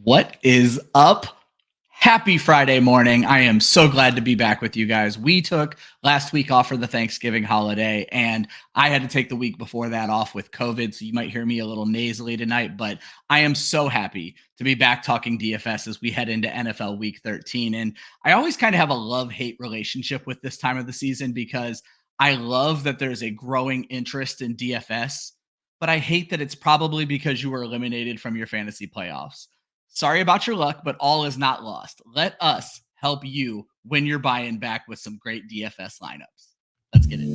What is up? Happy Friday morning. I am so glad to be back with you guys. We took last week off for the Thanksgiving holiday, and I had to take the week before that off with COVID. So you might hear me a little nasally tonight, but I am so happy to be back talking DFS as we head into NFL week 13. And I always kind of have a love-hate relationship with this time of the season because I love that there's a growing interest in DFS, but I hate that it's probably because you were eliminated from your fantasy playoffs. Sorry about your luck, but all is not lost. Let us help you win your buy-in back with some great DFS lineups. Let's get it.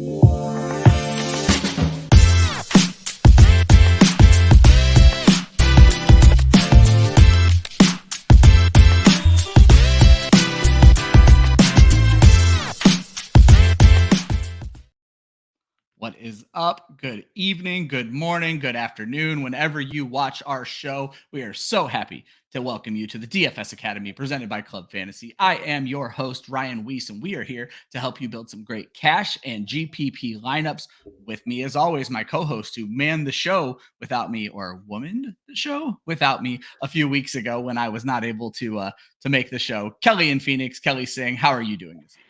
What is up? Good evening, good morning, good afternoon. Whenever you watch our show, we are so happy to welcome you to the DFS Academy presented by Club Fantasy. I am your host, Ryan Weiss, and we are here to help you build some great cash and GPP lineups. With me, as always, my co-host who manned the show without me, or womaned the show without me a few weeks ago when I was not able to make the show. Kelly in Phoenix, Kelly Singh, how are you doing this evening?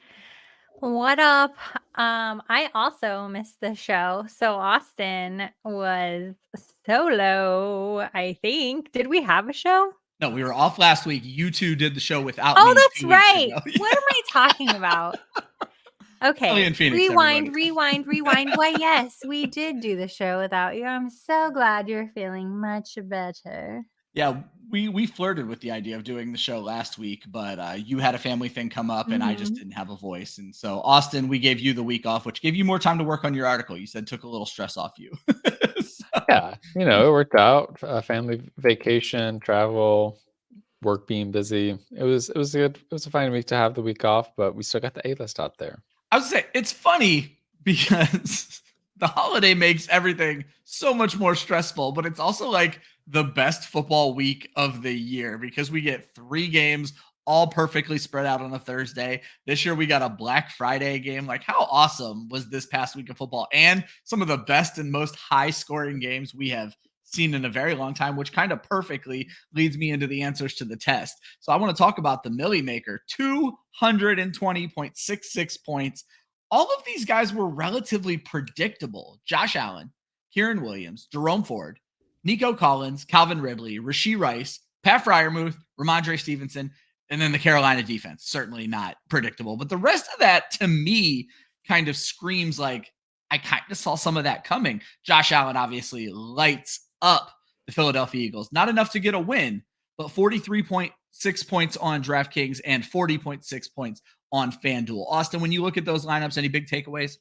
What up? I also missed the show. So Austin was solo, I think. Did we have a show? No, we were off last week. You two did the show without me. Oh, that's 2 weeks right. ago. What am I talking about? Kelly Okay. in Phoenix, Rewind. everybody. Why, yes, we did do the show without you. I'm so glad you're feeling much better. Yeah, we flirted with the idea of doing the show last week, but you had a family thing come up and I just didn't have a voice. And so, Austin, we gave you the week off, which gave you more time to work on your article. You said took a little stress off you. Yeah, it worked out. Family vacation, travel, work being busy. It was good. It was a fine week to have the week off, but we still got the A-list out there. I would say it's funny because the holiday makes everything so much more stressful, but it's also like the best football week of the year because we get 3 games all perfectly spread out on a Thursday. This year we got a Black Friday game. Like, how awesome was this past week of football? And some of the best and most high scoring games we have seen in a very long time, which kind of perfectly leads me into the answers to the test. So I want to talk about the Millie Maker, 220.66 points. All of these guys were relatively predictable. Josh Allen, Kieran Williams, Jerome Ford, Nico Collins, Calvin Ridley, Rashee Rice, Pat Freiermuth, Rhamondre Stevenson, and then the Carolina defense. Certainly not predictable. But the rest of that, to me, kind of screams like I kind of saw some of that coming. Josh Allen obviously lights up the Philadelphia Eagles. Not enough to get a win, but 43.6 points on DraftKings and 40.6 points on FanDuel. Austin, when you look at those lineups, any big takeaways?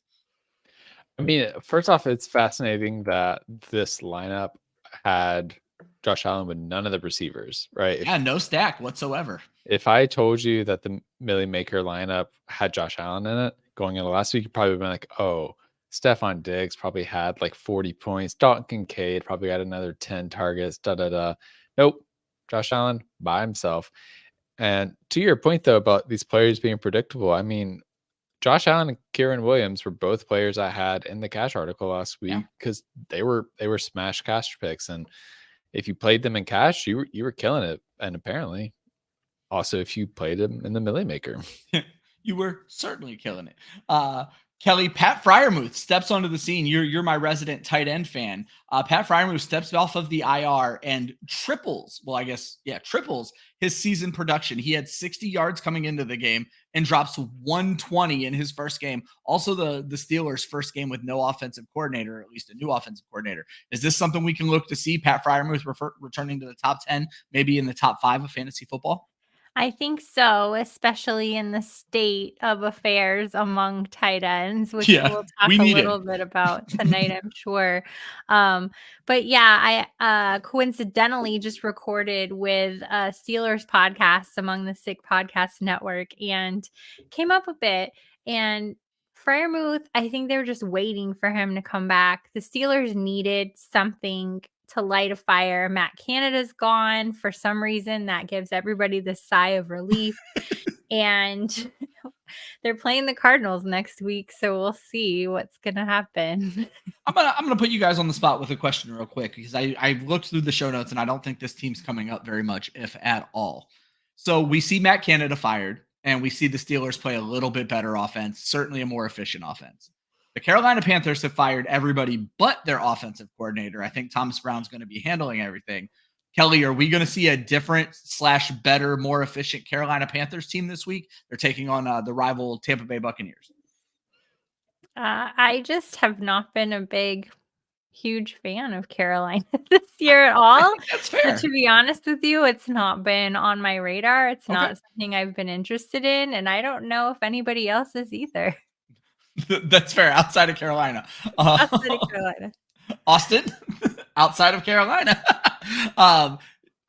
I mean, first off, it's fascinating that this lineup had Josh Allen with none of the receivers, right? Yeah, no stack whatsoever. If I told you that the Millie Maker lineup had Josh Allen in it going into last week, you'd probably been like, oh, Stephon Diggs probably had like 40 points. Dalton Kincaid probably had another 10 targets. Nope. Josh Allen by himself. And to your point, though, about these players being predictable, I mean, Josh Allen and Kieran Williams were both players I had in the cash article last week because they were smash cash picks. And if you played them in cash, you were killing it. And apparently, also if you played them in the Millie Maker, you were certainly killing it. Kelly, Pat Freiermuth steps onto the scene. You're my resident tight end fan. Pat Freiermuth steps off of the IR and triples his season production. He had 60 yards coming into the game and drops 120 in his first game. Also, the Steelers' first game with no offensive coordinator, or at least a new offensive coordinator. Is this something we can look to see? Pat Freiermuth returning to the top 10, maybe in the top 5 of fantasy football? I think so, especially in the state of affairs among tight ends, which we'll talk a little bit about tonight, I'm sure. But yeah, I coincidentally just recorded with a Steelers podcast among the Sick Podcast Network and came up a bit. And Freiermuth, I think they were just waiting for him to come back. The Steelers needed something to light a fire. Matt Canada's gone. For some reason, that gives everybody this sigh of relief. And they're playing the Cardinals next week, so we'll see what's gonna happen. I'm gonna put you guys on the spot with a question real quick, because I looked through the show notes and I don't think this team's coming up very much, if at all. So we see Matt Canada fired, and we see the Steelers play a little bit better offense, certainly a more efficient offense. The Carolina Panthers have fired everybody but their offensive coordinator. I think Thomas Brown's going to be handling everything. Kelly, are we going to see a different / better, more efficient Carolina Panthers team this week? They're taking on the rival Tampa Bay Buccaneers. I just have not been a huge fan of Carolina this year at all. That's fair. To be honest with you, it's not been on my radar. It's not something I've been interested in, and I don't know if anybody else is either. That's fair. Outside of Carolina. Outside of Carolina. Austin, outside of Carolina.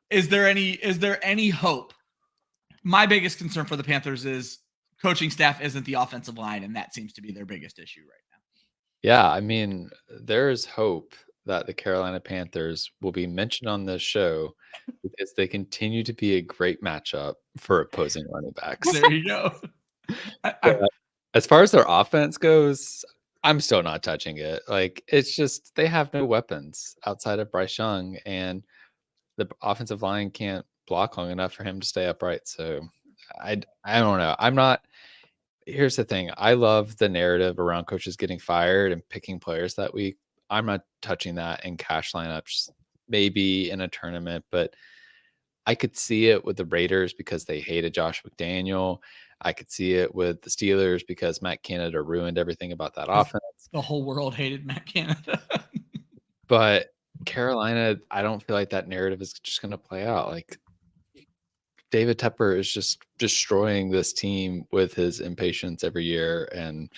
Is there any hope? My biggest concern for the Panthers is coaching staff isn't the offensive line, and that seems to be their biggest issue right now. Yeah, I mean, there's hope that the Carolina Panthers will be mentioned on this show because they continue to be a great matchup for opposing running backs. There you go. As far as their offense goes, I'm still not touching it. Like, it's just they have no weapons outside of Bryce Young, and the offensive line can't block long enough for him to stay upright. So I don't know. I'm not. Here's the thing. I love the narrative around coaches getting fired and picking players that week. I'm not touching that in cash lineups, maybe in a tournament, but I could see it with the Raiders because they hated Josh McDaniel. I could see it with the Steelers because Matt Canada ruined everything about that offense. The whole world hated Matt Canada. But Carolina, I don't feel like that narrative is just going to play out. Like, David Tepper is just destroying this team with his impatience every year, and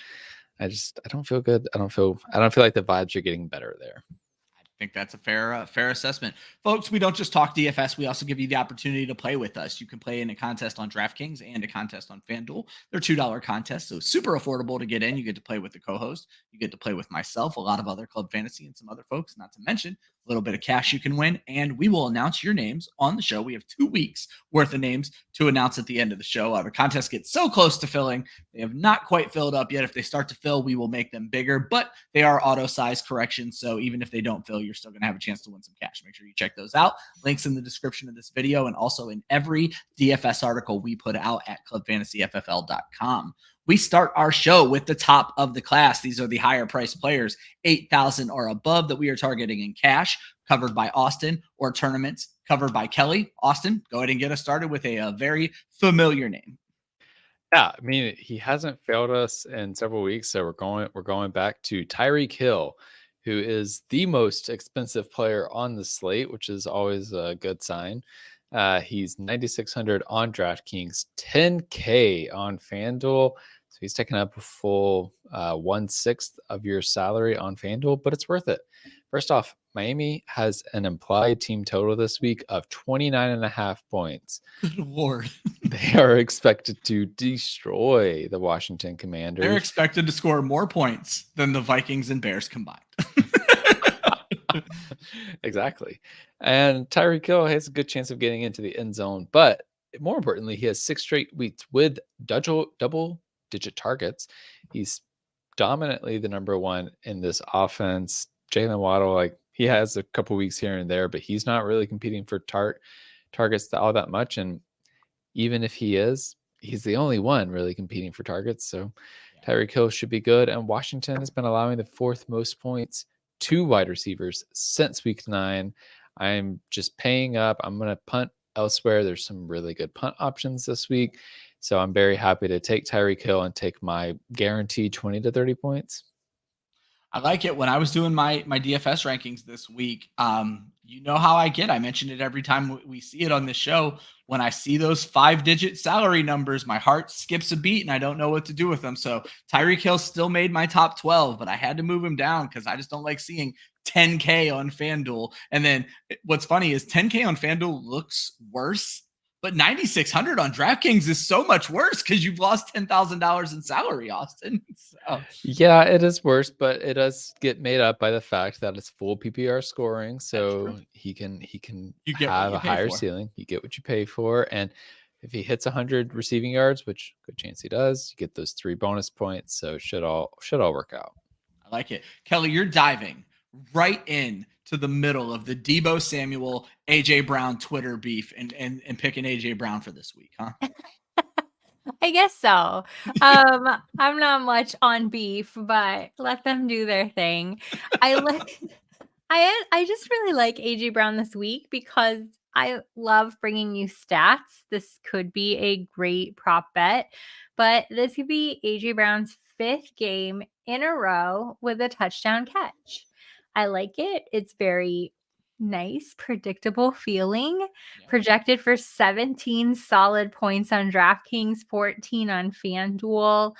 I don't feel good. I don't feel like the vibes are getting better there. I think that's a fair assessment. Folks, we don't just talk DFS. We also give you the opportunity to play with us. You can play in a contest on DraftKings and a contest on FanDuel. They're $2 contests, so super affordable to get in. You get to play with the co-host. You get to play with myself, a lot of other Club Fantasy, and some other folks, not to mention a little bit of cash you can win. And we will announce your names on the show. We have 2 weeks worth of names to announce at the end of the show. The contest gets so close to filling. They have not quite filled up yet. If they start to fill, we will make them bigger, but they are auto size corrections. So even if they don't fill, you're still going to have a chance to win some cash. Make sure you check those out. Links in the description of this video and also in every DFS article we put out at clubfantasyffl.com. We start our show with the top of the class. These are the higher priced players, 8,000 or above, that we are targeting in cash, covered by Austin, or tournaments covered by Kelly. Austin, go ahead and get us started with a very familiar name. Yeah, I mean, he hasn't failed us in several weeks, so we're going back to Tyreek Hill, who is the most expensive player on the slate, which is always a good sign. He's 9,600 on DraftKings, 10K on FanDuel. So he's taking up a full 1/6 of your salary on FanDuel, but it's worth it. First off, Miami has an implied team total this week of 29.5 points. Good Lord. They are expected to destroy the Washington Commanders. They're expected to score more points than the Vikings and Bears combined. Exactly. And Tyreek Hill has a good chance of getting into the end zone, but more importantly, he has 6 straight weeks with double-digit targets. He's dominantly the number one in this offense. Jaylen Waddle, like, he has a couple weeks here and there, but he's not really competing for targets all that much. And even if he is, he's the only one really competing for targets. So Tyreek Hill should be good. And Washington has been allowing the 4th most points to wide receivers since week 9. I'm just paying up. I'm going to punt elsewhere. There's some really good punt options this week. So I'm very happy to take Tyreek Hill and take my guaranteed 20 to 30 points. I like it. When I was doing my DFS rankings this week, you know how I get. I mention it every time we see it on the show. When I see those 5-digit salary numbers, my heart skips a beat and I don't know what to do with them. So Tyreek Hill still made my top 12, but I had to move him down because I just don't like seeing 10K on FanDuel. And then what's funny is 10K on FanDuel looks worse, but 9,600 on DraftKings is so much worse because you've lost $10,000 in salary, Austin. So. Yeah, it is worse, but it does get made up by the fact that it's full PPR scoring, so he can have a higher ceiling. You get what you pay for, and if he hits 100 receiving yards, which good chance he does, you get those 3 bonus points. So should all work out. I like it. Kelly, you're diving right in to the middle of the Deebo Samuel, AJ Brown Twitter beef and picking AJ Brown for this week, huh? I guess so. I'm not much on beef, but let them do their thing. I just really like AJ Brown this week because I love bringing you stats. This could be a great prop bet, but this could be AJ Brown's 5th game in a row with a touchdown catch. I like it. It's very nice, predictable feeling. Yeah. Projected for 17 solid points on DraftKings, 14 on FanDuel.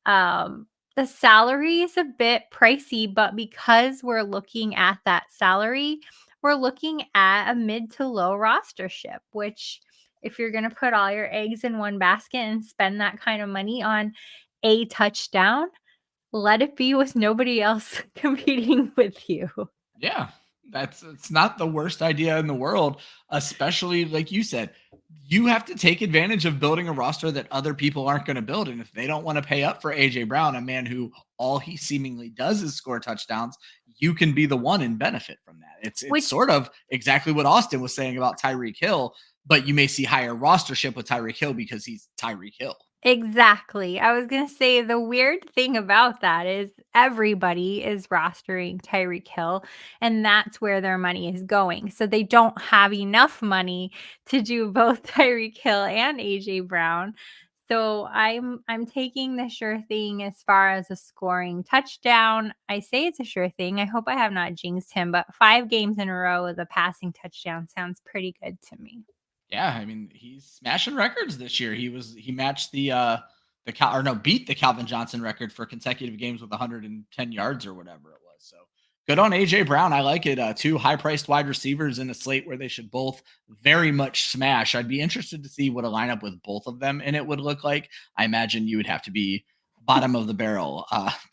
The salary is a bit pricey, but because we're looking at that salary, we're looking at a mid to low rostership, which if you're going to put all your eggs in one basket and spend that kind of money on a touchdown, let it be with nobody else competing with you. Yeah, it's not the worst idea in the world, especially like you said, you have to take advantage of building a roster that other people aren't going to build. And if they don't want to pay up for AJ Brown, a man who all he seemingly does is score touchdowns, you can be the one and benefit from that. It's sort of exactly what Austin was saying about Tyreek Hill, but you may see higher rostership with Tyreek Hill because he's Tyreek Hill. Exactly. I was going to say the weird thing about that is everybody is rostering Tyreek Hill, and that's where their money is going. So they don't have enough money to do both Tyreek Hill and AJ Brown. So I'm taking the sure thing as far as a scoring touchdown. I say it's a sure thing. I hope I have not jinxed him, but 5 games in a row with a passing touchdown sounds pretty good to me. Yeah, I mean, he's smashing records this year. He matched beat the Calvin Johnson record for consecutive games with 110 yards or whatever it was. So good on AJ Brown. I like it. 2 high-priced wide receivers in a slate where they should both very much smash. I'd be interested to see what a lineup with both of them in it would look like. I imagine you would have to be bottom of the barrel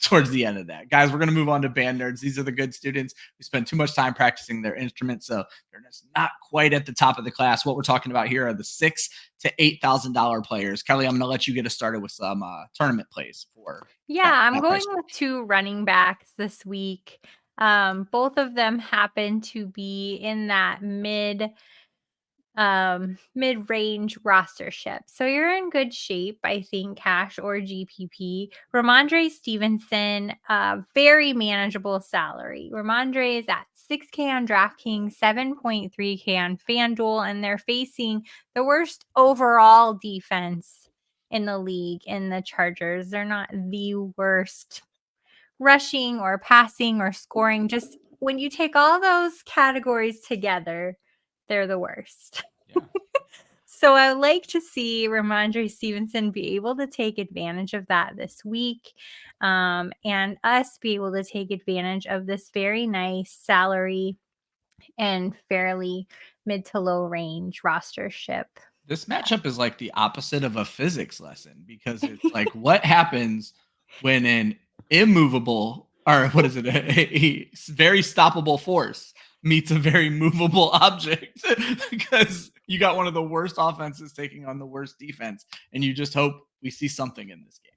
towards the end of that. Guys, we're going to move on to band nerds. These are the good students who spend too much time practicing their instruments, so they're just not quite at the top of the class. What we're talking about here are the $6,000 to $8,000 players. Kelly, I'm going to let you get us started with some tournament plays for. I'm going with 2 running backs this week. Both of them happen to be in that mid-range rostership. So you're in good shape, I think, Cash or GPP. Rhamondre Stevenson, very manageable salary. Rhamondre is at $6K on DraftKings, $7.3K on FanDuel, and they're facing the worst overall defense in the league in the Chargers. They're not the worst rushing or passing or scoring. Just when you take all those categories together, they're the worst. Yeah. So I would like to see Rhamondre Stevenson be able to take advantage of that this week, and us be able to take advantage of this very nice salary and fairly mid to low range rostership. This matchup is like the opposite of a physics lesson because it's like what happens when an immovable, or what is it, a very stoppable force meets a very movable object, because you got one of the worst offenses taking on the worst defense, and you just hope we see something in this game.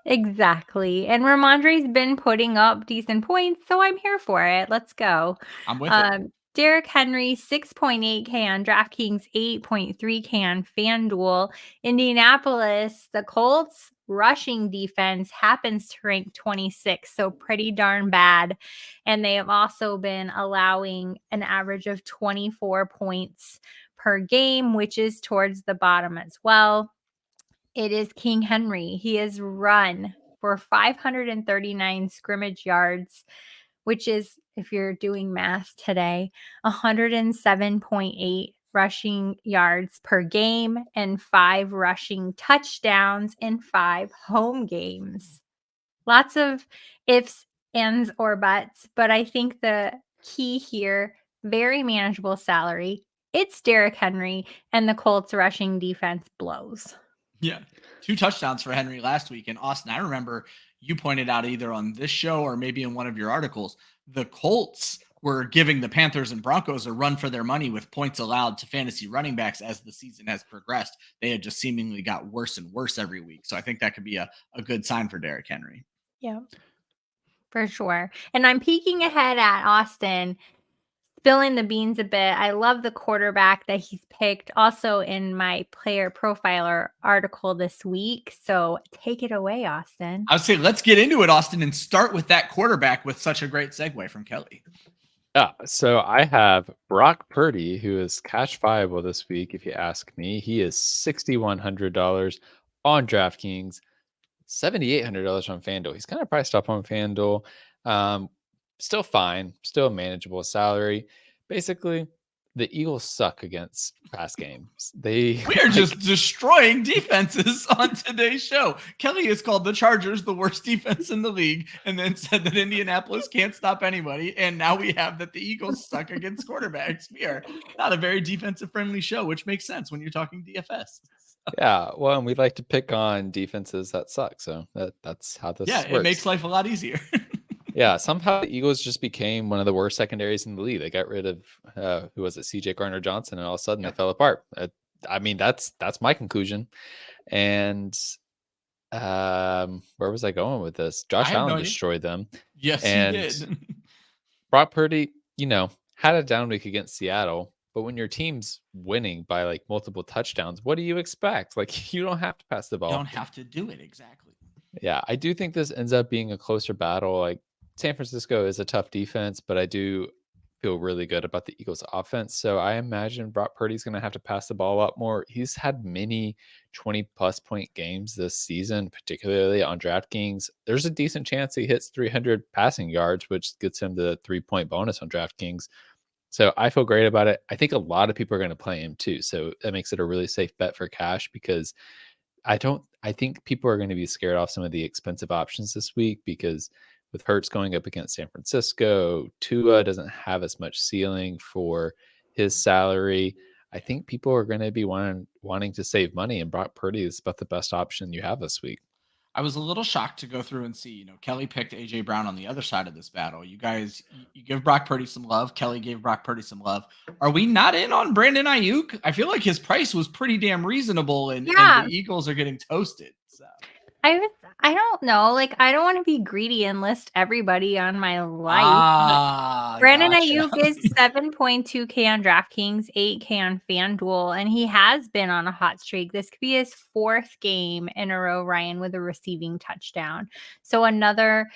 Exactly. And Rhamondre's been putting up decent points, so I'm here for it. Let's go. I'm with it. Derrick Henry, 6.8K on DraftKings, 8.3K on FanDuel. Indianapolis, the Colts rushing defense happens to rank 26, so pretty darn bad. And they have also been allowing an average of 24 points per game, which is towards the bottom as well. It is King Henry. He has run for 539 scrimmage yards, which is, if you're doing math today, 107.8 rushing yards per game and 5 rushing touchdowns in 5 home games. Lots of ifs, ands, or buts, but I think the key here, very manageable salary. It's Derrick Henry, and the Colts rushing defense blows. Yeah. 2 touchdowns for Henry last week. And Austin, I remember you pointed out either on this show or maybe in one of your articles, the Colts were giving the Panthers and Broncos a run for their money with points allowed to fantasy running backs as the season has progressed. They had just seemingly got worse and worse every week. So I think that could be a good sign for Derrick Henry. Yeah, for sure. And I'm peeking ahead at Austin, spilling the beans a bit. I love the quarterback that he's picked also in my player profiler article this week. So take it away, Austin. I would say let's get into it, Austin, and start with that quarterback with such a great segue from Kelly. Yeah, so I have Brock Purdy, who is cash viable this week. If you ask me, he is $6,100 on DraftKings, $7,800 on FanDuel. He's kind of priced up on FanDuel. Still fine, still a manageable salary. Basically, the Eagles suck against pass games. We are just destroying defenses on today's show. Kelly has called the Chargers the worst defense in the league and then said that Indianapolis can't stop anybody. And now we have that the Eagles suck against quarterbacks. We are not a very defensive friendly show, which makes sense when you're talking DFS. Yeah, well, and we like to pick on defenses that suck. So that's how this works. Yeah, it makes life a lot easier. Yeah, somehow the Eagles just became one of the worst secondaries in the league. They got rid of who was it, CJ Gardner-Johnson, and all of a sudden they fell apart. I mean, that's my conclusion. And where was I going with this? Josh Allen destroyed them. Yes, and he did. Brock Purdy, had a down week against Seattle, but when your team's winning by like multiple touchdowns, what do you expect? Like, you don't have to pass the ball. You don't have to do it, exactly. Yeah, I do think this ends up being a closer battle. Like, San Francisco is a tough defense, but I do feel really good about the Eagles offense. So I imagine Brock Purdy's going to have to pass the ball up more. He's had many 20-plus point games this season, particularly on DraftKings. There's a decent chance he hits 300 passing yards, which gets him the 3-point bonus on DraftKings. So I feel great about it. I think a lot of people are going to play him too. So that makes it a really safe bet for cash, because I think people are going to be scared off some of the expensive options this week, because with Hurts going up against San Francisco, Tua doesn't have as much ceiling for his salary. I think people are going to be wanting to save money, and Brock Purdy is about the best option you have this week. I was a little shocked to go through and see, Kelly picked AJ Brown on the other side of this battle. You guys, you give Brock Purdy some love. Kelly gave Brock Purdy some love. Are we not in on Brandon Ayuk? I feel like his price was pretty damn reasonable, and the Eagles are getting toasted. So. I don't know. Like, I don't want to be greedy and list everybody on my life. Brandon Ayuk is 7.2K on DraftKings, 8K on FanDuel, and he has been on a hot streak. This could be his 4th game in a row, Ryan, with a receiving touchdown. So another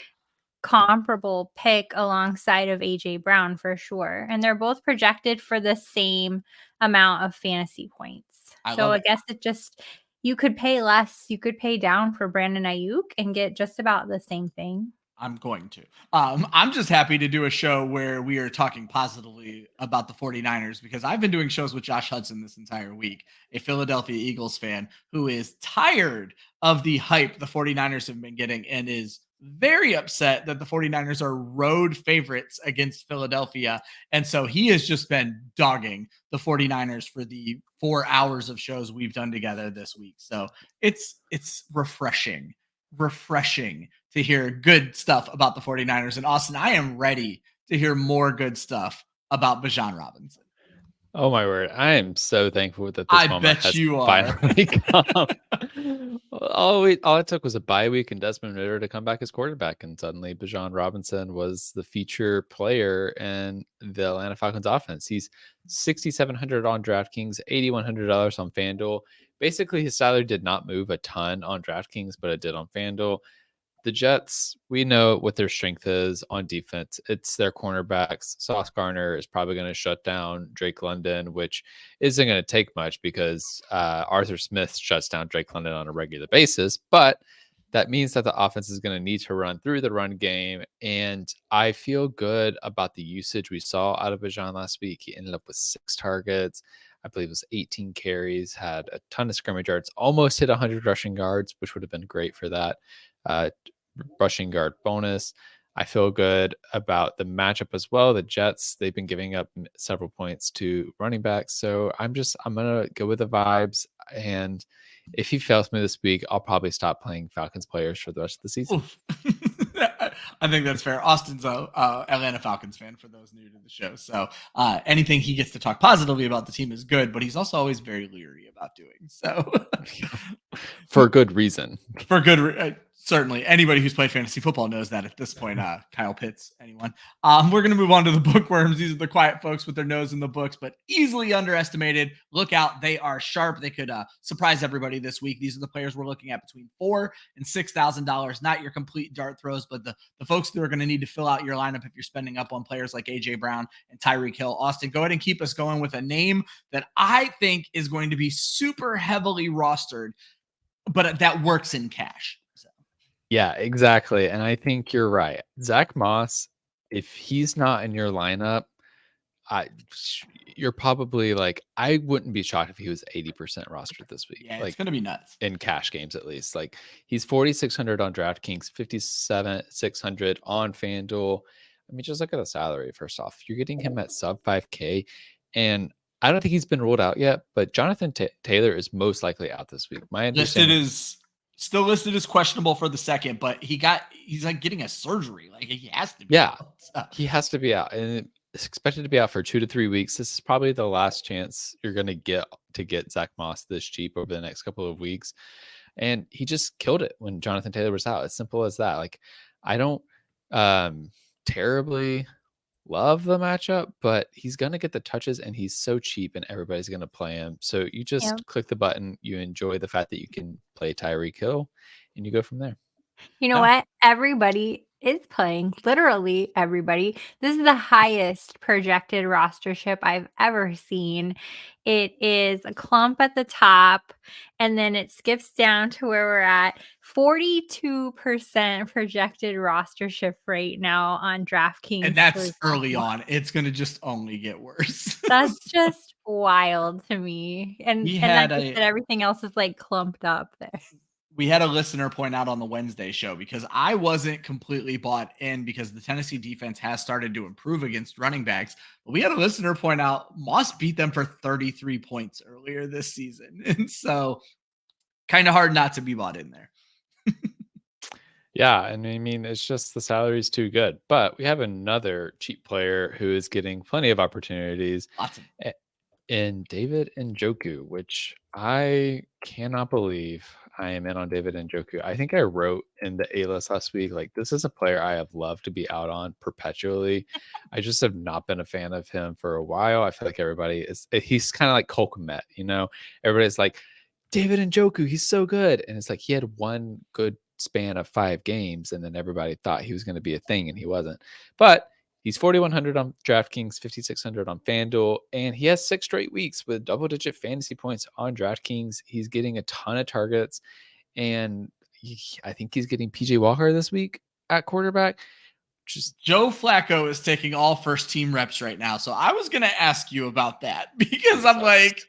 comparable pick alongside of AJ Brown for sure. And they're both projected for the same amount of fantasy points. I guess it just... You could pay less. You could pay down for Brandon Ayuk and get just about the same thing. I'm going to. I'm just happy to do a show where we are talking positively about the 49ers, because I've been doing shows with Josh Hudson this entire week, a Philadelphia Eagles fan who is tired of the hype the 49ers have been getting and is very upset that the 49ers are road favorites against Philadelphia. And so he has just been dogging the 49ers for the 4 hours of shows we've done together this week. So it's refreshing to hear good stuff about the 49ers. And Austin, I am ready to hear more good stuff about Bijan Robinson. Oh my word. I am so thankful that this moment has finally come. All it took was a bye week and Desmond Ridder to come back as quarterback, and suddenly Bijan Robinson was the feature player in the Atlanta Falcons offense. He's $6,700 on DraftKings, $8,100 on FanDuel. Basically, his salary did not move a ton on DraftKings, but it did on FanDuel. The Jets, we know what their strength is on defense. It's their cornerbacks. Sauce Gardner is probably going to shut down Drake London, which isn't going to take much because Arthur Smith shuts down Drake London on a regular basis. But that means that the offense is going to need to run through the run game. And I feel good about the usage we saw out of Bijan last week. He ended up with 6 targets. I believe it was 18 carries, had a ton of scrimmage yards, almost hit 100 rushing yards, which would have been great for that rushing guard bonus. I feel good about the matchup as well. The Jets, they've been giving up several points to running backs. So I'm going to go with the vibes. And if he fails me this week, I'll probably stop playing Falcons players for the rest of the season. I think that's fair. Austin's a Atlanta Falcons fan for those new to the show. So anything he gets to talk positively about the team is good, but he's also always very leery about doing so. For good reason. For good certainly. Anybody who's played fantasy football knows that at this point. Kyle Pitts, anyone. We're going to move on to the bookworms. These are the quiet folks with their nose in the books, but easily underestimated. Look out. They are sharp. They could surprise everybody this week. These are the players we're looking at between $4,000 and $6,000. Not your complete dart throws, but the folks that are going to need to fill out your lineup if you're spending up on players like A.J. Brown and Tyreek Hill. Austin, go ahead and keep us going with a name that I think is going to be super heavily rostered, but that works in cash. Yeah, exactly. And I think you're right. Zach Moss, if he's not in your lineup, you're probably like, I wouldn't be shocked if he was 80% rostered this week. Yeah, like, it's going to be nuts. In cash games, at least. Like, he's 4,600 on DraftKings, 57,600 on FanDuel. I mean, just look at the salary, first off. You're getting him at sub 5K. And I don't think he's been ruled out yet, but Jonathan Taylor is most likely out this week. My understanding is still listed as questionable for the second, but he's like getting a surgery. Like he has to be out. He has to be out. And it's expected to be out for 2 to 3 weeks. This is probably the last chance you're going to get Zach Moss this cheap over the next couple of weeks. And he just killed it when Jonathan Taylor was out. As simple as that. Like, I don't terribly love the matchup, but he's going to get the touches and he's so cheap and everybody's going to play him. So you just click the button. You enjoy the fact that you can play Tyreek Hill and you go from there. You know what? Everybody is playing. Literally everybody. This is the highest projected rostership I've ever seen. It is a clump at the top, and then it skips down to where we're at 42% projected rostership rate now on DraftKings. And that's early on. It's going to just only get worse. That's just wild to me. And everything else is like clumped up there. We had a listener point out on the Wednesday show, because I wasn't completely bought in because the Tennessee defense has started to improve against running backs. But we had a listener point out Moss beat them for 33 points earlier this season. And so kind of hard not to be bought in there. Yeah. And I mean, it's just the salary is too good. But we have another cheap player who is getting plenty of opportunities. Lots of in David Njoku, which I cannot believe I am in on David Njoku. I think I wrote in the A-list last week, like, this is a player I have loved to be out on perpetually. I just have not been a fan of him for a while. I feel like he's kind of like Cole Kmet, you know? Everybody's like, David Njoku, he's so good. And it's like he had one good span of 5 games, and then everybody thought he was going to be a thing, and he wasn't. But he's 4,100 on DraftKings, 5,600 on FanDuel, and he has 6 straight weeks with double-digit fantasy points on DraftKings. He's getting a ton of targets, and I think he's getting PJ Walker this week at quarterback. Joe Flacco is taking all first-team reps right now, so I was going to ask you about that because I'm like,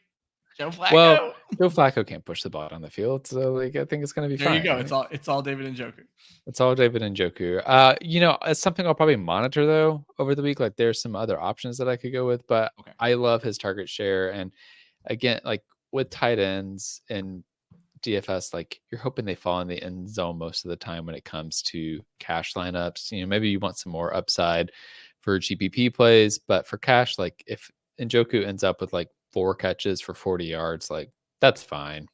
Joe Flacco. Well, Joe Flacco can't push the ball on the field, so like I think it's going to be fine. There you go. Right? It's all David Njoku. It's all David Njoku. It's something I'll probably monitor though over the week. Like there's some other options that I could go with, but I love his target share. And again, like with tight ends and DFS, like you're hoping they fall in the end zone most of the time when it comes to cash lineups. You know, maybe you want some more upside for GPP plays, but for cash, like if Njoku ends up with like 4 catches for 40 yards, like that's fine.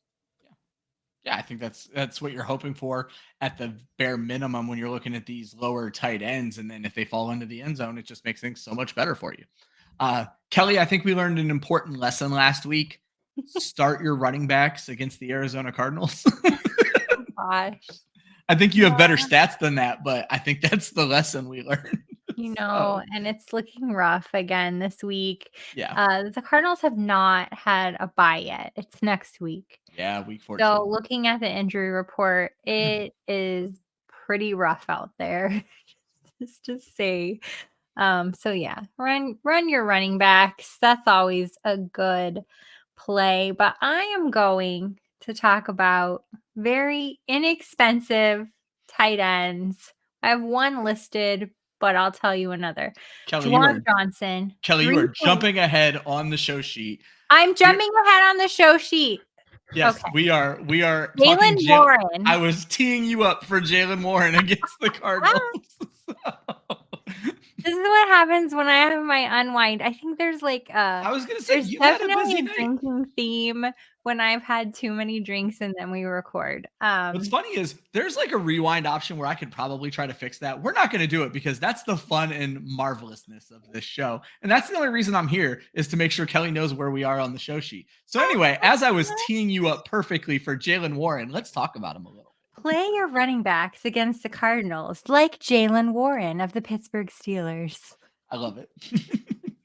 Yeah, I think that's what you're hoping for at the bare minimum when you're looking at these lower tight ends. And then if they fall into the end zone, it just makes things so much better for you. Kelly, I think we learned an important lesson last week. Start your running backs against the Arizona Cardinals. Oh, gosh. I think you have better stats than that, but I think that's the lesson we learned. And it's looking rough again this week. Yeah. The Cardinals have not had a bye yet. It's next week. Yeah, week 14. So looking at the injury report, it is pretty rough out there. Just to say. So yeah, run your running backs. That's always a good play. But I am going to talk about very inexpensive tight ends. I have one listed, but I'll tell you another. Kelly, Juwan Johnson. Kelly, you are jumping ahead on the show sheet. I'm jumping ahead on the show sheet. Yes, okay. we are Jaylen Warren. I was teeing you up for Jaylen Warren against the Cardinals. This is what happens when I have my unwind. I think there's like I was gonna say, there's you've had a definitely busy a night. drinking theme when I've had too many drinks and then we record. What's funny is there's like a rewind option where I could probably try to fix that. We're not going to do it because that's the fun and marvelousness of this show. And that's the only reason I'm here, is to make sure Kelly knows where we are on the show sheet. So anyway, as I was teeing you up perfectly for Jaylen Warren, let's talk about him a little. Play your running backs against the Cardinals, like Jaylen Warren of the Pittsburgh Steelers. I love it.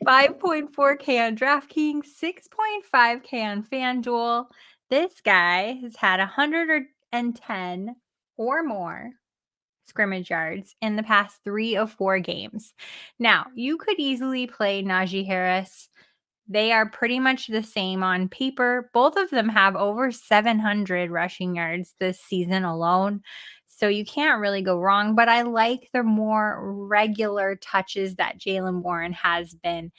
5.4K on DraftKings, 6.5K on FanDuel. This guy has had 110 or more scrimmage yards in the past 3 of 4 games. Now, you could easily play Najee Harris. They are pretty much the same on paper. Both of them have over 700 rushing yards this season alone. So you can't really go wrong, but I like the more regular touches that Jaylen Warren has been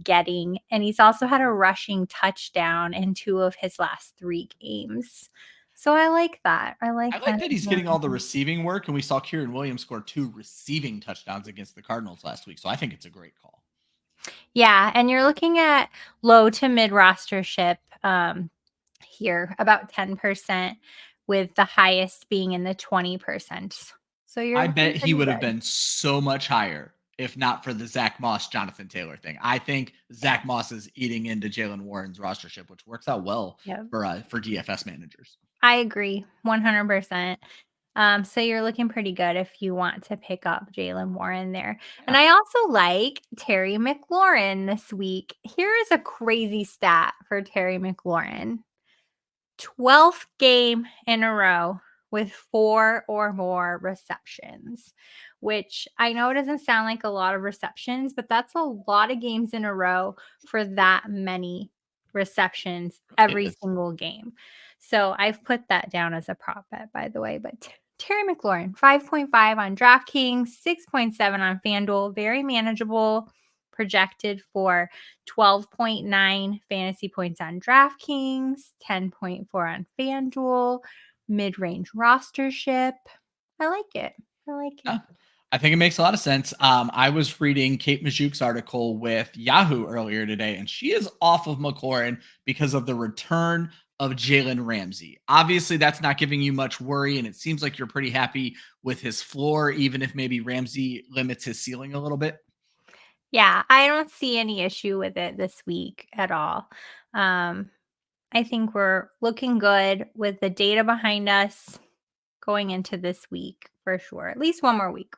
getting. And he's also had a rushing touchdown in 2 of his last 3 games. So I like that. I like that he's getting all the receiving work, and we saw Kieran Williams score 2 receiving touchdowns against the Cardinals last week. So I think it's a great call. Yeah, and you're looking at low to mid rostership here, about 10%, with the highest being in the 20%. So I bet he would have been so much higher if not for the Zach Moss, Jonathan Taylor thing. I think Zach Moss is eating into Jaylen Warren's rostership, which works out well for DFS managers. I agree 100%. So you're looking pretty good if you want to pick up Jaylen Warren there. Yeah. And I also like Terry McLaurin this week. Here is a crazy stat for Terry McLaurin. 12th game in a row with 4 or more receptions, which I know doesn't sound like a lot of receptions, but that's a lot of games in a row for that many receptions every single game. So I've put that down as a prop bet, by the way. But Terry McLaurin, 5.5 on DraftKings, 6.7 on FanDuel, very manageable, projected for 12.9 fantasy points on DraftKings, 10.4 on FanDuel, mid-range rostership. I like it. I think it makes a lot of sense. I was reading Kate Majouk's article with Yahoo earlier today, and she is off of McLaurin because of the return of Jalen Ramsey. Obviously, that's not giving you much worry, and it seems like you're pretty happy with his floor, even if maybe Ramsey limits his ceiling a little bit. Yeah, I don't see any issue with it this week at all. I think we're looking good with the data behind us going into this week for sure. At least one more week.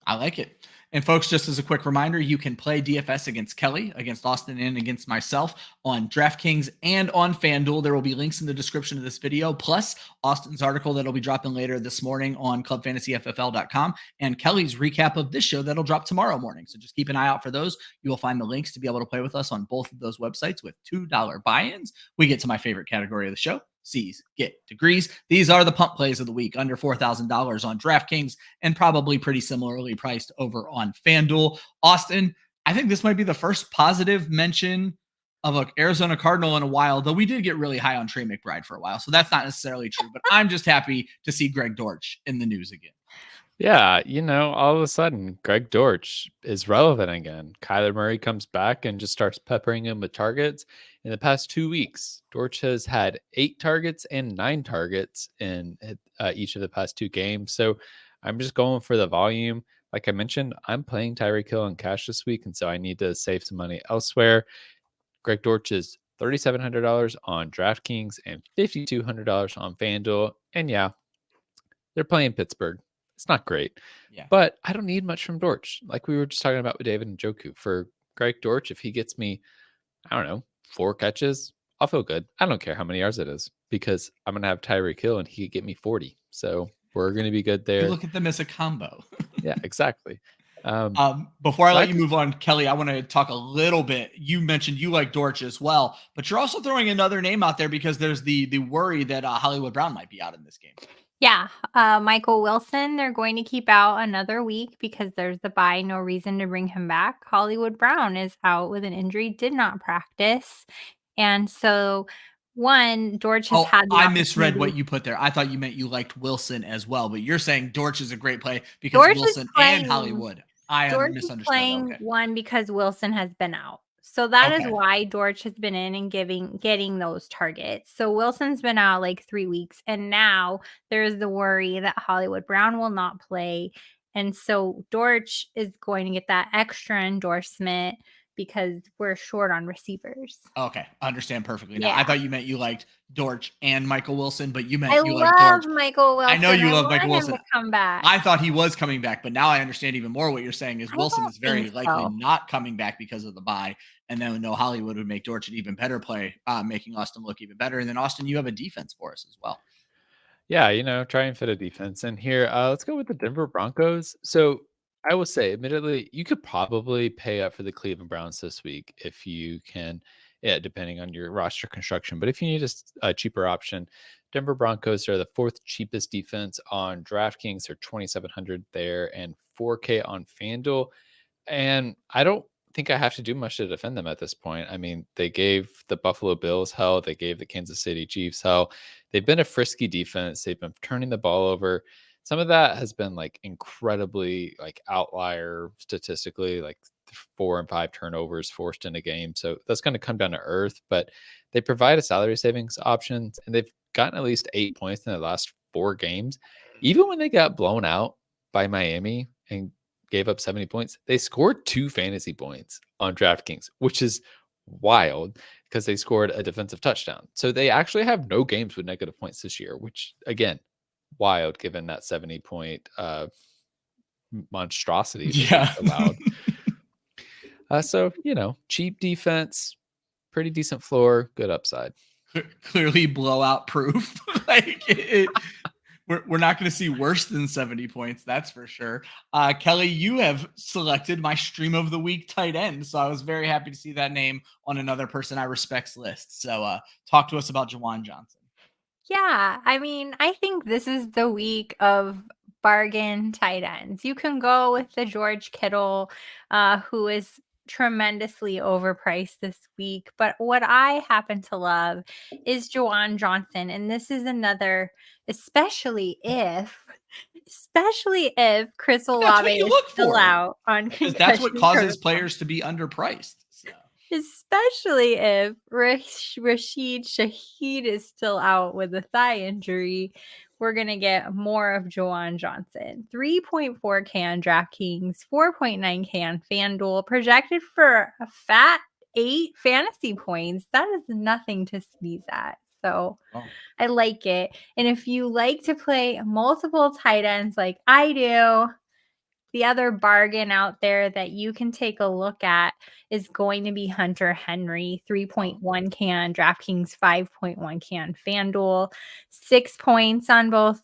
I like it. And folks, just as a quick reminder, you can play DFS against Kelly, against Austin, and against myself on DraftKings and on FanDuel. There will be links in the description of this video, plus Austin's article that'll be dropping later this morning on clubfantasyffl.com, and Kelly's recap of this show that'll drop tomorrow morning. So just keep an eye out for those. You will find the links to be able to play with us on both of those websites with $2 buy-ins. We get to my favorite category of the show. C's get degrees. These are the pump plays of the week, under $4,000 on DraftKings and probably pretty similarly priced over on FanDuel. Austin, I think this might be the first positive mention of an Arizona Cardinal in a while, though we did get really high on Trey McBride for a while, so that's not necessarily true, but I'm just happy to see Greg Dortch in the news again. Yeah, all of a sudden, Greg Dortch is relevant again. Kyler Murray comes back and just starts peppering him with targets. In the past 2 weeks, Dortch has had 8 targets and 9 targets in each of the past 2 games. So I'm just going for the volume. Like I mentioned, I'm playing Tyreek Hill in cash this week, and so I need to save some money elsewhere. Greg Dortch is $3,700 on DraftKings and $5,200 on FanDuel. And yeah, they're playing Pittsburgh. It's not great, but I don't need much from Dortch. Like we were just talking about with David Njoku. For Greg Dortch, if he gets me, 4 catches, I'll feel good. I don't care how many yards it is because I'm going to have Tyreek Hill and he could get me 40. So we're going to be good there. You look at them as a combo. Yeah, exactly. Before I let you move on, Kelly, I want to talk a little bit. You mentioned you like Dortch as well, but you're also throwing another name out there because there's the worry that Hollywood Brown might be out in this game. Yeah, Michael Wilson, they're going to keep out another week because there's the bye, no reason to bring him back. Hollywood Brown is out with an injury, did not practice. And so one, Dortch has had the I misread what you put there. I thought you meant you liked Wilson as well, but you're saying Dortch is a great play because Dortch Wilson and Hollywood. Dortch misunderstood. is playing one because Wilson has been out. So that is why Dortch has been in and getting those targets. So Wilson's been out like 3 weeks, and now there's the worry that Hollywood Brown will not play. And so Dortch is going to get that extra endorsement because we're short on receivers. Okay, understand perfectly. Now, I thought you meant you liked Dortch and Michael Wilson, but you meant you like Dortch. Michael Wilson. I know you love Michael Wilson. To come back. I thought he was coming back, but now I understand even more what you're saying is Wilson is very likely not coming back because of the bye. And then Hollywood would make Dortch an even better play, making Austin look even better. And then Austin, you have a defense for us as well. Yeah, try and fit a defense in here. Let's go with the Denver Broncos. So I will say, admittedly, you could probably pay up for the Cleveland Browns this week if you can, depending on your roster construction. But if you need a cheaper option, Denver Broncos are the 4th cheapest defense on DraftKings. They're 2,700 there and 4K on FanDuel. And I don't think I have to do much to defend them at this point. I mean, they gave the Buffalo Bills hell. They gave the Kansas City Chiefs hell. They've been a frisky defense. They've been turning the ball over. Some of that has been like incredibly like outlier statistically, like 4 and 5 turnovers forced in a game. So that's going to come down to earth, but they provide a salary savings option, and they've gotten at least 8 points in the last 4 games. Even when they got blown out by Miami and gave up 70 points, they scored 2 fantasy points on DraftKings, which is wild because they scored a defensive touchdown. So they actually have no games with negative points this year, which again, wild given that 70-point monstrosity allowed. So, cheap defense, pretty decent floor, good upside. Clearly blowout proof. We're not going to see worse than 70 points. That's for sure. Kelly, you have selected my stream of the week tight end. So I was very happy to see that name on another person I respect's list. So talk to us about Juwan Johnson. Yeah, I mean, I think this is the week of bargain tight ends. You can go with the George Kittle, who is tremendously overpriced this week. But what I happen to love is Juwan Johnson. And this is another, especially if Chris Olave is still out on concussion. That's what causes players to be underpriced. Especially if Rashid Shaheed is still out with a thigh injury, we're going to get more of Juwan Johnson. 3.4K on DraftKings, 4.9K on FanDuel, projected for a fat 8 fantasy points. That is nothing to sneeze at. So I like it. And if you like to play multiple tight ends like I do, the other bargain out there that you can take a look at is going to be Hunter Henry, 3.1K on DraftKings, 5.1K on FanDuel, 6 points on both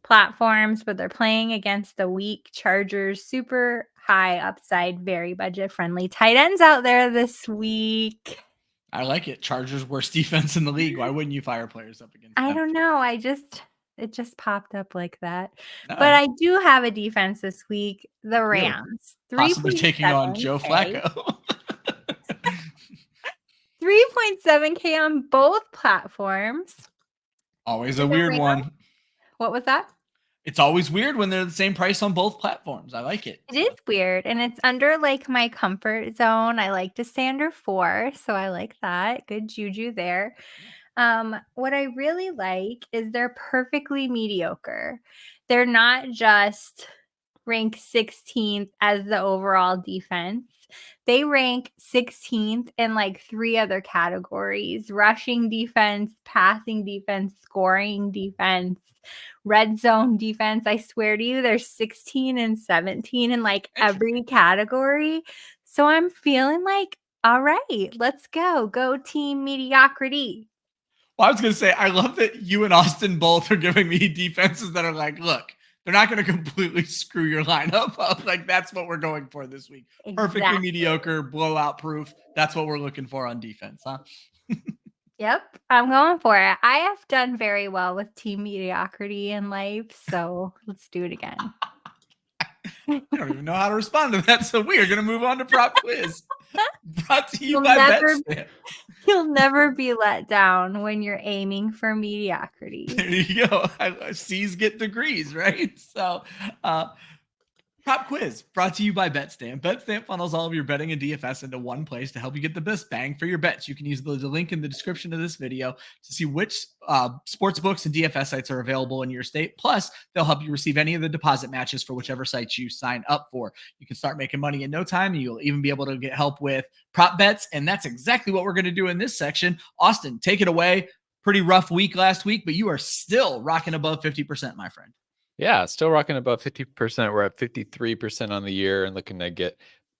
platforms, but they're playing against the weak Chargers. Super high upside, very budget friendly tight ends out there this week. I like it. Chargers worst defense in the league. Why wouldn't you fire players up against them? I don't know. It just popped up like that. But I do have a defense this week. The Rams. Possibly taking on Joe Flacco. 3.7K on both platforms. Always a weird one. What was that? It's always weird when they're the same price on both platforms. I like it. It is weird. And it's under like my comfort zone. I like to stay under 4. So I like that. Good juju there. What I really like is they're perfectly mediocre. They're not just ranked 16th as the overall defense. They rank 16th in like 3 other categories: rushing defense, passing defense, scoring defense, red zone defense. I swear to you, they're 16 and 17 in like every category. So I'm feeling like, all right, let's go. Go team mediocrity. Well, I was going to say, I love that you and Austin both are giving me defenses that are like, look, they're not going to completely screw your lineup up. Like, that's what we're going for this week. Exactly. Perfectly mediocre, blowout proof. That's what we're looking for on defense, huh? Yep, I'm going for it. I have done very well with team mediocrity in life, so let's do it again. I don't even know how to respond to that, so we are going to move on to prop quiz. Brought to you by Betstamp. You'll never be let down when you're aiming for mediocrity. There you go. C's get degrees, right? So, Prop quiz brought to you by BetStamp. BetStamp funnels all of your betting and DFS into one place to help you get the best bang for your bets. You can use the link in the description of this video to see which sports books and DFS sites are available in your state. Plus, they'll help you receive any of the deposit matches for whichever sites you sign up for. You can start making money in no time. You'll even be able to get help with prop bets, and that's exactly what we're going to do in this section. Austin, take it away. Pretty rough week last week, but you are still rocking above 50%, my friend. Yeah, still rocking above 50%. We're at 53% on the year and looking to get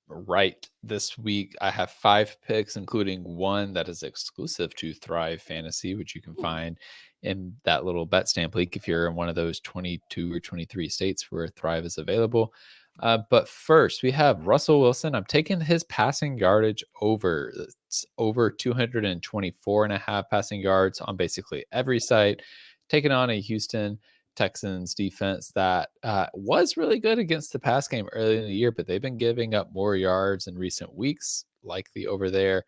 right this week. I have 5 picks, including one that is exclusive to Thrive Fantasy, which you can find in that little BetStamp link if you're in one of those 22 or 23 states where Thrive is available. But first, we have Russell Wilson. I'm taking his passing yardage over. It's over 224.5 passing yards on basically every site. Taking on a Houston Texans defense that was really good against the pass game early in the year, but they've been giving up more yards in recent weeks, likely over there.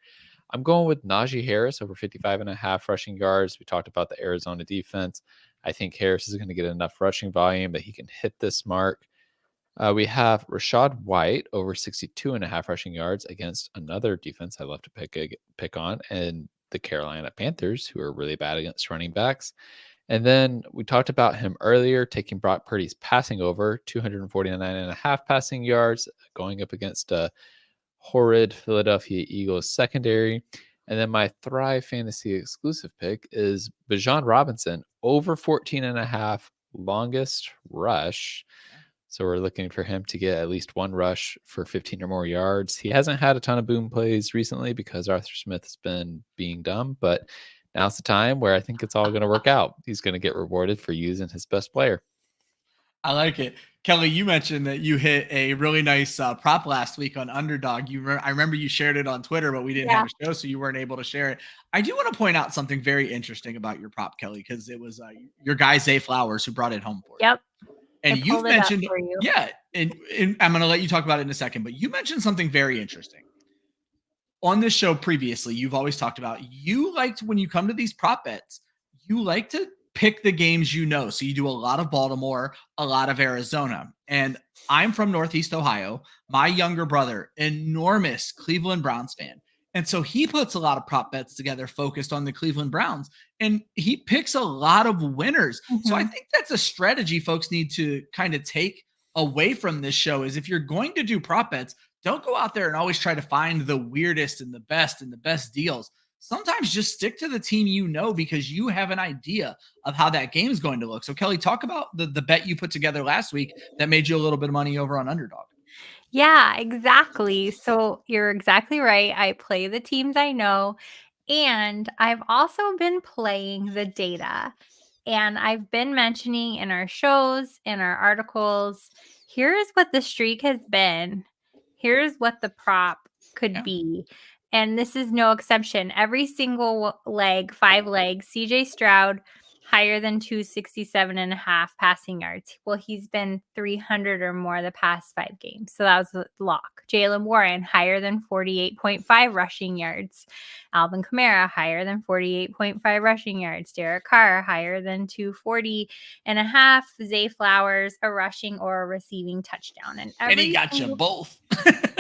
I'm going with Najee Harris over 55.5 rushing yards. We talked about the Arizona defense. I think Harris is going to get enough rushing volume that he can hit this mark. We have Rachaad White over 62.5 rushing yards against another defense I love to pick on, and the Carolina Panthers, who are really bad against running backs. And then we talked about him earlier, taking Brock Purdy's passing over 249.5 passing yards, going up against a horrid Philadelphia Eagles secondary. And then my Thrive Fantasy exclusive pick is Bijan Robinson over 14.5 longest rush. So we're looking for him to get at least one rush for 15 or more yards. He hasn't had a ton of boom plays recently because Arthur Smith has been being dumb, but now's the time where I think it's all going to work out. He's going to get rewarded for using his best player. I like it. Kelly, you mentioned that you hit a really nice prop last week on Underdog. I remember you shared it on Twitter, but we didn't have a show, so you weren't able to share it. I do want to point out something very interesting about your prop, Kelly, because it was your guy, Zay Flowers, who brought it home for you. Yep. And you've mentioned, and I'm going to let you talk about it in a second, but you mentioned something very interesting. On this show previously, you've always talked about you liked when you come to these prop bets, you like to pick the games you know. So you do a lot of Baltimore, a lot of Arizona. And I'm from Northeast Ohio. My younger brother, enormous Cleveland Browns fan. And so he puts a lot of prop bets together focused on the Cleveland Browns. And he picks a lot of winners. Mm-hmm. So I think that's a strategy folks need to kind of take away from this show is if you're going to do prop bets, don't go out there and always try to find the weirdest and the best deals. Sometimes just stick to the team you know because you have an idea of how that game is going to look. So, Kelly, talk about the bet you put together last week that made you a little bit of money over on Underdog. Yeah, exactly. So you're exactly right. I play the teams I know, and I've also been playing the data. And I've been mentioning in our shows, in our articles, here's what the streak has been. Here's what the prop could be. And this is no exception. Every single leg, 5 legs, CJ Stroud, higher than 267.5 passing yards. Well, he's been 300 or more the past 5 games. So that was a lock. Jaylen Warren, higher than 48.5 rushing yards. Alvin Kamara, higher than 48.5 rushing yards. Derrick Carr, higher than 240.5. Zay Flowers, a rushing or a receiving touchdown. And he got you both.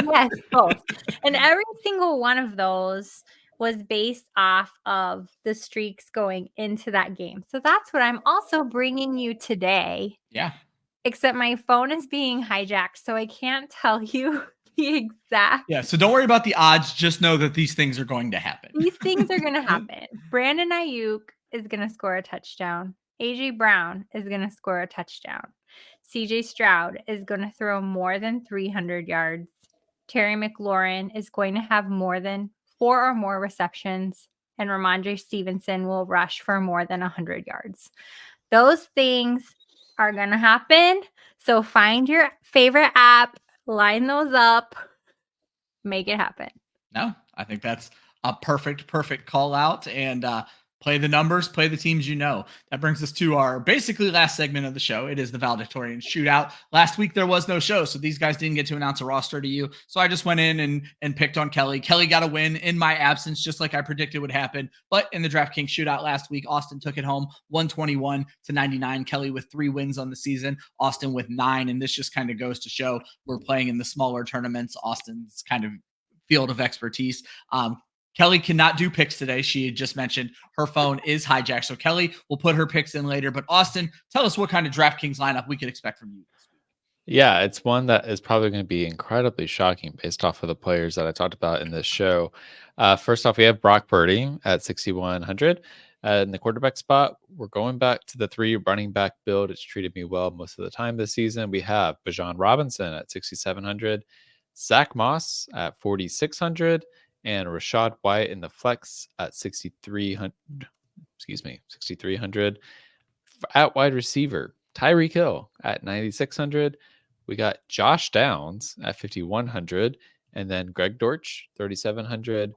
Yes, both. And every single one of those was based off of the streaks going into that game. So that's what I'm also bringing you today. Yeah. Except my phone is being hijacked, so I can't tell you the exact. Yeah, so don't worry about the odds. Just know that these things are going to happen. These things are going to happen. Brandon Ayuk is going to score a touchdown. A.J. Brown is going to score a touchdown. C.J. Stroud is going to throw more than 300 yards. Terry McLaurin is going to have more than 4 or more receptions, and Rhamondre Stevenson will rush for more than 100 yards. Those things are going to happen. So find your favorite app, line those up, make it happen. No, I think that's a perfect call out. And Play the numbers, play the teams you know. That brings us to our basically last segment of the show. It is the Valedictorian Shootout. Last week, there was no show, so these guys didn't get to announce a roster to you. So I just went in and picked on Kelly. Kelly got a win in my absence, just like I predicted would happen. But in the DraftKings Shootout last week, Austin took it home 121-99. Kelly with 3 wins on the season, Austin with 9. And this just kind of goes to show we're playing in the smaller tournaments. Austin's kind of field of expertise. Kelly cannot do picks today. She had just mentioned her phone is hijacked. So Kelly will put her picks in later. But Austin, tell us what kind of DraftKings lineup we could expect from you this week. Yeah, it's one that is probably going to be incredibly shocking based off of the players that I talked about in this show. First off, we have Brock Purdy at 6,100. In the quarterback spot, we're going back to the 3 running back build. It's treated me well most of the time this season. We have Bijan Robinson at 6,700. Zach Moss at 4,600. And Rashad White in the flex at 6,300. 6,300. At wide receiver, Tyreek Hill at 9,600. We got Josh Downs at 5,100. And then Greg Dortch, 3,700.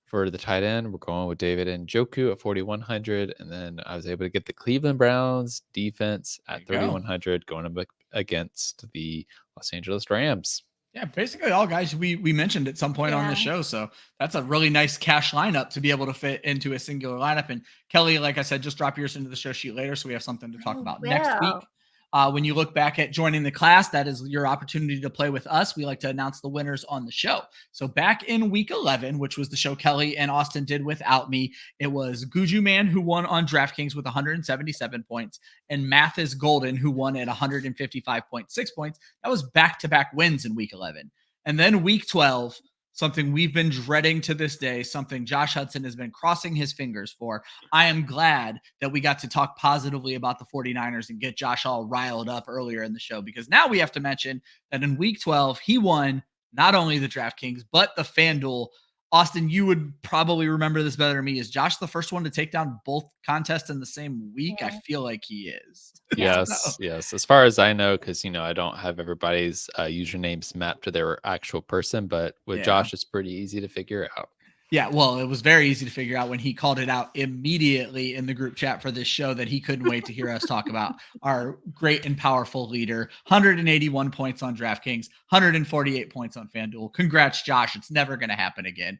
For the tight end, we're going with David Njoku at 4,100. And then I was able to get the Cleveland Browns defense at 3,100 going up against the Los Angeles Rams. Yeah, basically all guys we mentioned at some point on the show. So that's a really nice cash lineup to be able to fit into a singular lineup. And Kelly, like I said, just drop yours into the show sheet later so we have something to talk about next week. When you look back at joining the class, that is your opportunity to play with us. We like to announce the winners on the show. So back in week 11, which was the show Kelly and Austin did without me, it was Guju Man who won on DraftKings with 177 points and Mathis Golden who won at 155.6 points. That was back-to-back wins in week 11. And then week 12, something we've been dreading to this day, something Josh Hudson has been crossing his fingers for. I am glad that we got to talk positively about the 49ers and get Josh all riled up earlier in the show, because now we have to mention that in week 12, he won not only the DraftKings, but the FanDuel. Austin, you would probably remember this better than me. Is Josh the first one to take down both contests in the same week? I feel like he is. Yes. As far as I know, because, I don't have everybody's usernames mapped to their actual person, but with Josh, it's pretty easy to figure out. Yeah, well, it was very easy to figure out when he called it out immediately in the group chat for this show that he couldn't wait to hear us talk about our great and powerful leader. 181 points on DraftKings, 148 points on FanDuel. Congrats, Josh. It's never going to happen again.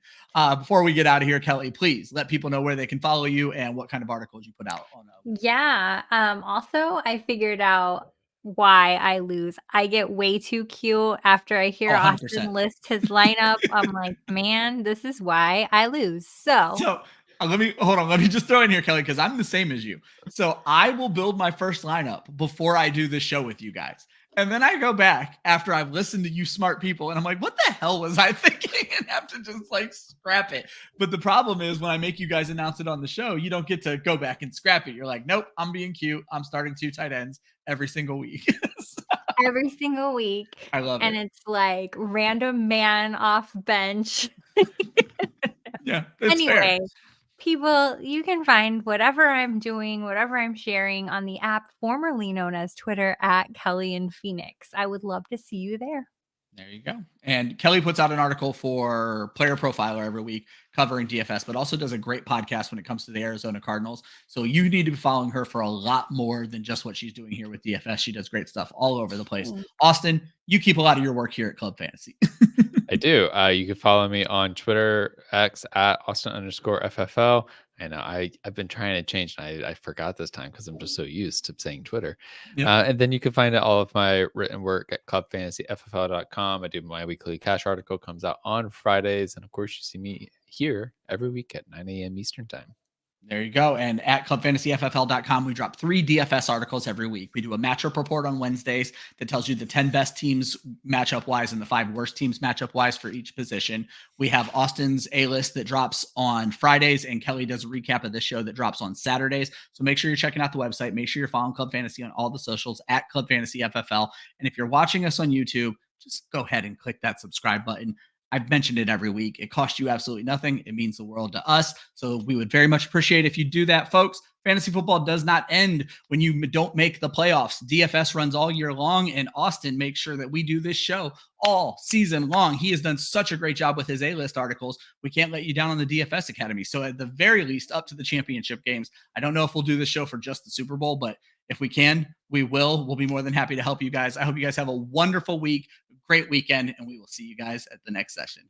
Before we get out of here, Kelly, please let people know where they can follow you and what kind of articles you put out on them. Yeah. Also, I figured out why I lose. I get way too cute after I hear 100%. Austin list his lineup. I'm like, man, this is why I lose. So let me just throw in here, Kelly, because I'm the same as you. So I will build my first lineup before I do this show with you guys. And then I go back after I've listened to you smart people and I'm like, what the hell was I thinking? And have to just scrap it. But the problem is when I make you guys announce it on the show, you don't get to go back and scrap it. You're like, nope, I'm being cute. I'm starting 2 tight ends every single week. Every single week. I love it. And it's like random man off bench. Yeah. Anyway. Fair. People, you can find whatever I'm doing, whatever I'm sharing on the app formerly known as Twitter at Kelly and Phoenix. I would love to see you there. There you go. And Kelly puts out an article for Player Profiler every week covering DFS, but also does a great podcast when it comes to the Arizona Cardinals. So you need to be following her for a lot more than just what she's doing here with DFS. She does great stuff all over the place. Austin, you keep a lot of your work here at Club Fantasy. I do. You can follow me on Twitter, X at Austin_FFL. And I've been trying to change, and I forgot this time because I'm just so used to saying Twitter. Yep. And then you can find all of my written work at clubfantasyffl.com. I do my weekly cash article, comes out on Fridays. And of course, you see me here every week at 9 a.m. Eastern time. There you go. And at clubfantasyffl.com, we drop 3 DFS articles every week. We do a matchup report on Wednesdays that tells you the 10 best teams matchup wise and the 5 worst teams matchup wise for each position. We have Austin's A-list that drops on Fridays, and Kelly does a recap of the show that drops on Saturdays. So make sure you're checking out the website. Make sure you're following Club Fantasy on all the socials at Club Fantasy FFL. And if you're watching us on YouTube, just go ahead and click that subscribe button. I've mentioned it every week. It costs you absolutely nothing. It means the world to us. So we would very much appreciate if you do that, folks. fantasy football does not end when you don't make the playoffs. DFS runs all year long, and Austin makes sure that we do this show all season long. He has done such a great job with his A-list articles. We can't let you down on the DFS Academy. So at the very least, up to the championship games. I don't know if we'll do this show for just the Super Bowl, but if we can, we will. We'll be more than happy to help you guys. I hope you guys have a wonderful week, great weekend, and we will see you guys at the next session.